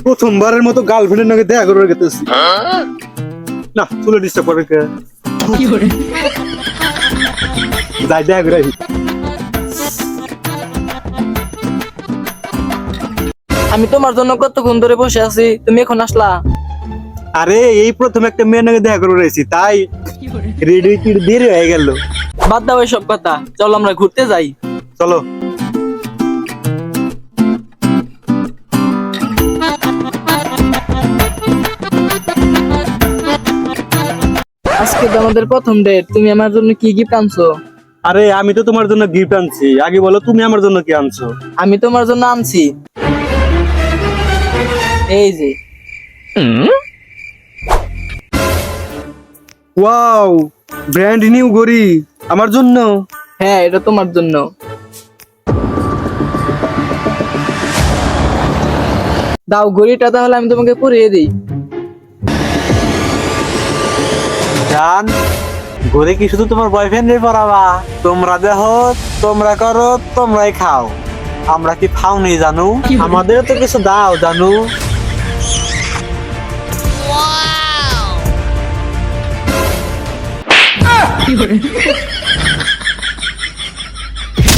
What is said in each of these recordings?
প্রথমবারের মতো গার্লফ্রেন্ডের নাকি দেখা করে গেতেছি না, চলে ডিস্টার্ব করে কে যাই দেখা করে আসি। আমি তোমার জন্য কতক্ষণ ধরে বসে আছি, তুমি এখন আসলা? আরে এই প্রথম একটা মেয়ের নাকি দেখা করে রয়েছি, তাই রেডি দেরি হয়ে গেল। বাদ দাও সব কথা, চলো আমরা ঘুরতে যাই। চলো। আজকে তো আমাদের প্রথম ডেট, তুমি আমার জন্য কি গিফট আনছো? আরে আমি তো তোমার জন্য গিফট আনছি, আগে বলো তুমি আমার জন্য কি আনছো? আমি তোমার জন্য আনছি এই যে। ওয়াও, ব্র্যান্ড নিউ ঘড়ি আমার জন্য? হ্যাঁ, এটা তোমার জন্য। দাও ঘড়িটা, তাহলে আমি তোমাকে পরিয়ে দিই। জান, ঘড়ি কি শুধু তোমার বয়ফ্রেন্ডের পরাবা? তোমরা দেখো, তোমরা করো, তোমরাই খাও, আমরা কি খাও নেই জানু? আমাদের তো কিছু দাও জানু।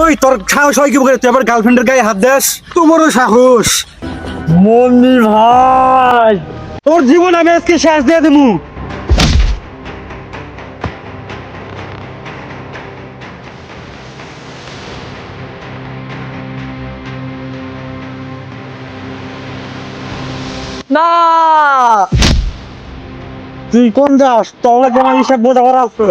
ওই তোর সাহস হয় কি বলে তুই আবার গার্লফ্রেন্ডের গায়ে হাত দেস? তোমারও সাহস? মন্দির ভাই, তোর জীবন আমি আজকে শেষ দিয়ে দেবো। না, তুই কোন যাস? তোর আমার হিসাব বোঝা করা আছে।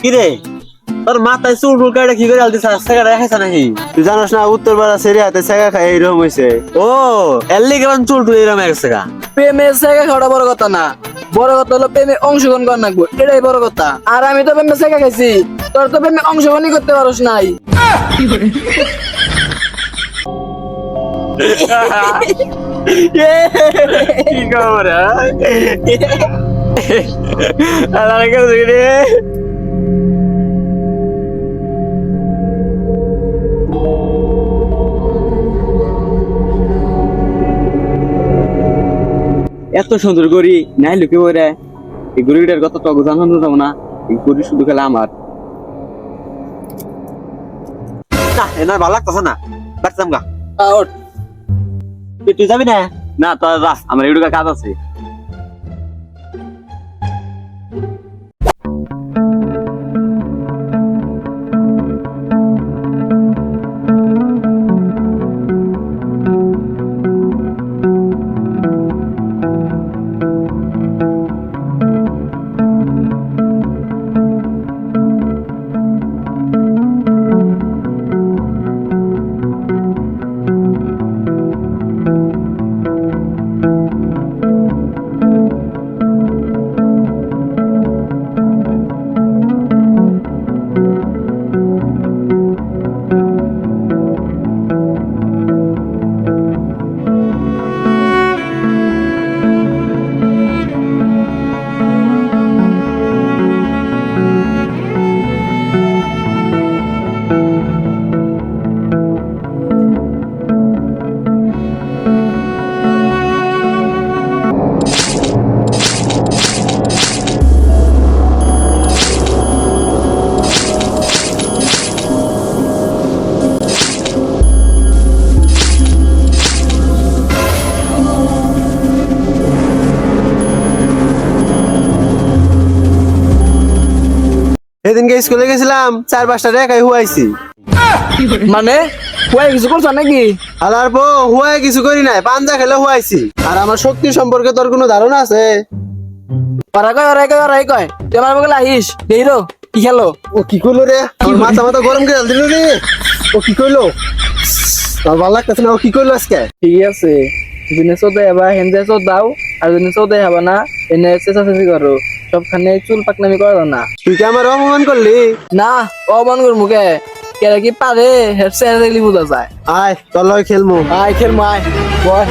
কিরে, তোর মাথায় চুল টুল কাটে কি করে আলতিস? সেগা দেখাইছ নাকি? তুই জানাস না উত্তর পাড়া সেরে হাতে সেগা খাই এইরকম হয়েছে। ও এল্লি কেমন চুল টুল এরকম হয়েছে? প্রেমের জায়গা খাওয়াটা বড় কথা না, বড় কথা হলো প্রেমে অংশগ্রহণ করা লাগবো, এটাই বড় কথা। আর আমি তো প্রেমে জায়গা খাইছি, তোর তো প্রেমে অংশগ্রহণই করতে পারোস নাই। কি খবর? এত সুন্দর গড়ি নাই লুকে বলে এই গড়িটার কত টক জানানো যাবো না। এই গড়ি শুধু খেলে আমার না, এনার ভালো লাগতেছে না। বাড়তাম গা। তুই যাবি না? না তোর যা, আমার এগুলো কাজ আছে। সেদিনকে স্কুলে গেছিলাম, 4-5টা রেখাই হুয়াইছি। মানে হুয়াই কিছু করছো নাকি? আলার পো হুয়াই কিছু করি নাই, পাঞ্জা খেলে হুয়াইছি। আর আমার শক্তি সম্পর্কে তোর কোনো ধারণা আছে? ওরাই কয় তুই আমার বগলে আহিস, দেই রো কি খেলো? ও কি করলো রে? আমার মাথা গরম করে দিল রে। ও কি কইলো? আমার ভালো লাগতেছে না, ও কি কইলো আজকে? ঠিক আছে, দিনে চোদ্দই হবা হেন্দে চোদ দাও, আর দিনে চোদ্দই হবা না এনে চেঁচাচেঁচি করো, সবখানে চুল পাকনামি করো না। তুই কি আমার অপমান করলি? না অবান কর মুখে কেরা কি পারে হেডসে দেখলি বোঝা যায়। আয় তোর লগে খেলমু। আয় খেল মায় বয়,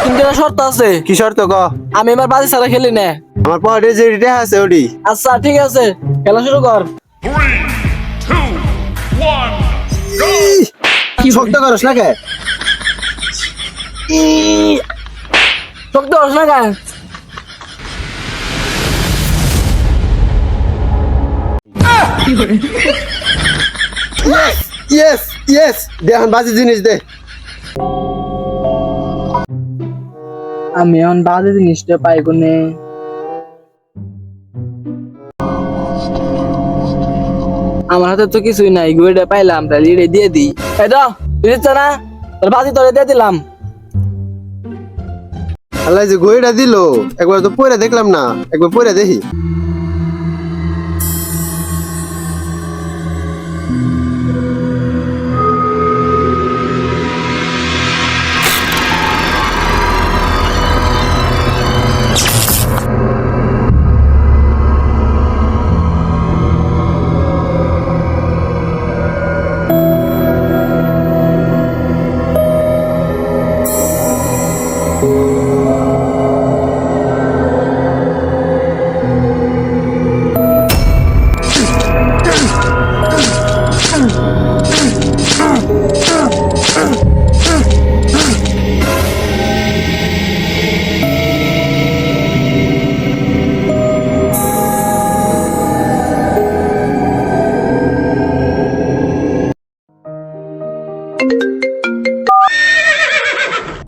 কিন্তু একটা শর্ত আছে, কি শর্ত ক? আমি এবার বাজি ছাড়া খেলি না। আমার পকেটে যে রিটা আছে ওডি। আচ্ছা ঠিক আছে, খেলা শুরু কর। 3, 2, 1, go! কি শক্ত করস না কে? শক্ত হস না গান। ইয়েস ইয়েস, দে এখন বাজে জিনিস দে। আমি এখন বাজে জিনিসটা পাই কোনে। আমার হাতে তো কিছুই নাই, গুড়িটা পাইলাম তাহলে এটা দিয়ে দিই। এই তো তুই দিচ্ছ না, তোর বাজি তোরে দিয়ে দিলাম। আল্লাহ যে গইটা দিল, একবার তো পরে দেখলাম না, একবার পরে দেখি।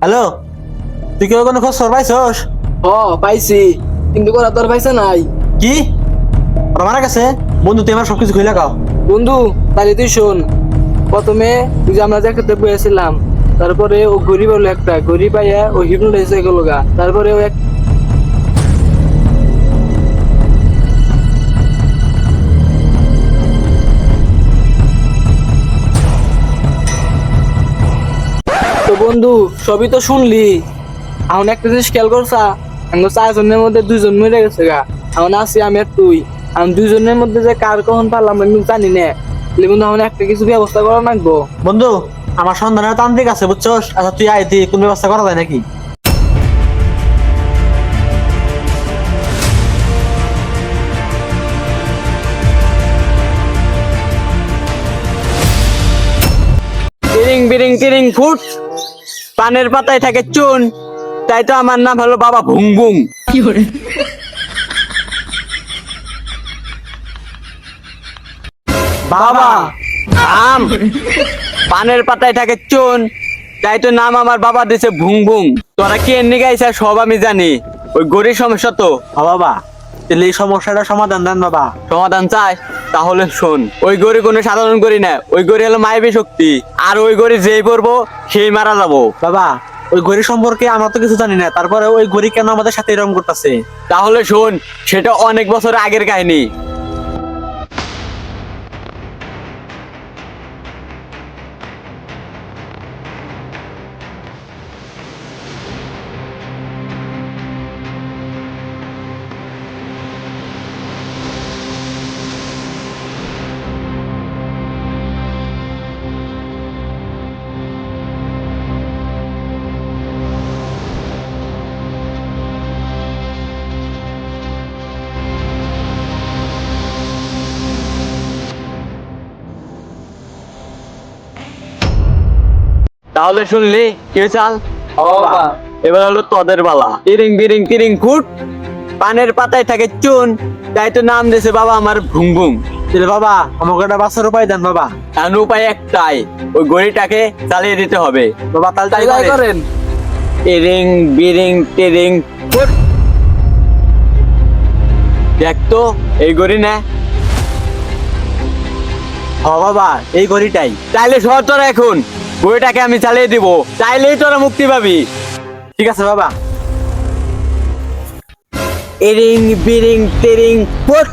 হ্যালো, তুই কি কোনো খোঁজ পাইছস? ও পাইছি, কিন্তু করা তোর পাইছে নাই। কি ওরা মারা গেছে? বন্ধু তুই আমার সবকিছু খুলে গাও। বন্ধু তাহলে তুই শোন, প্রথমে তুই যে আমরা জায়গাতে বসেছিলাম, তারপরে ও ঘড়ি বললো একটা ঘড়ি পাইয়া ও হিপনোটাইজ হয়ে গেল গা, তারপরে ও তো বন্ধু সবই তো শুনলি, এখন একটা জিনিস খেয়াল করছা, আমরা 4 জনের মধ্যে 2 জন মরে গেছে গা, এখন আছি আমি আর তুই, আমি 2 জনের মধ্যে যে কার কখন পারলাম আমি জানি না, বন্ধু এখন একটা কিছু ব্যবস্থা করা লাগবো। বন্ধু আমার সন্ধানের তান্ত্রিক আছে বুঝছস? আচ্ছা তুই আয়, তুই কোন ব্যবস্থা করা যায় নাকি? তিরিং বিরিং তিরিং ফুট, পানের পাতায় থাকে চুন, তাই তো আমার নাম হলো বাবা ভুং ভুং। বাবা আম, পানের পাতায় থাকে চুন, তাই তো নাম আমার বাবা দিছে ভুং ভুং। তোরা কি এমনি গাইছা সব আমি জানি, ওই গরিব সমস্যা তো। বাবা তাহলে এই সমস্যাটা সমাধান দেন বাবা। সমাধান চাই? তাহলে শোন, ওই গরি কোনো সাধারণ গরি না, ওই গরি হলো মায়াবী শক্তি, আর ওই গরি যেই পড়বো সেই মারা যাবো। বাবা ওই ঘড়ি সম্পর্কে আমরা তো কিছু জানি না, তারপরে ওই ঘড়ি কেন আমাদের সাথে এরকম করতেছে? তাহলে শোন, সেটা অনেক বছর আগের কাহিনী। তাহলে শুনলি কি চাল? এবার হলো তোদের বালা। তিরিং বিরিং তিরিং ফুট, পানের পাতায় থাকে চুন, তাই তো নাম দিয়েছে বাবা আমার ভুং ভুং। তাহলে বাবা আমাকে একটা বাঁচার উপায় দেন বাবা। এখন উপায় একটাই, ওই গড়িটাকে চালিয়ে দিতে হবে। বাবা তাহলে তাই তাই করেন। করেন। তিরিং বিরিং তিরিং ফুট, দেখ তো এই গড়ি না? হ বাবা এই ঘড়িটাই। তাইলে সর তোরা এখন, গড়িটাকে আমি চালিয়ে দিব, তাইলেই তোরা মুক্তি পাবি। ঠিক আছে বাবা। ইরিং বিরিং তিরিং ফুট,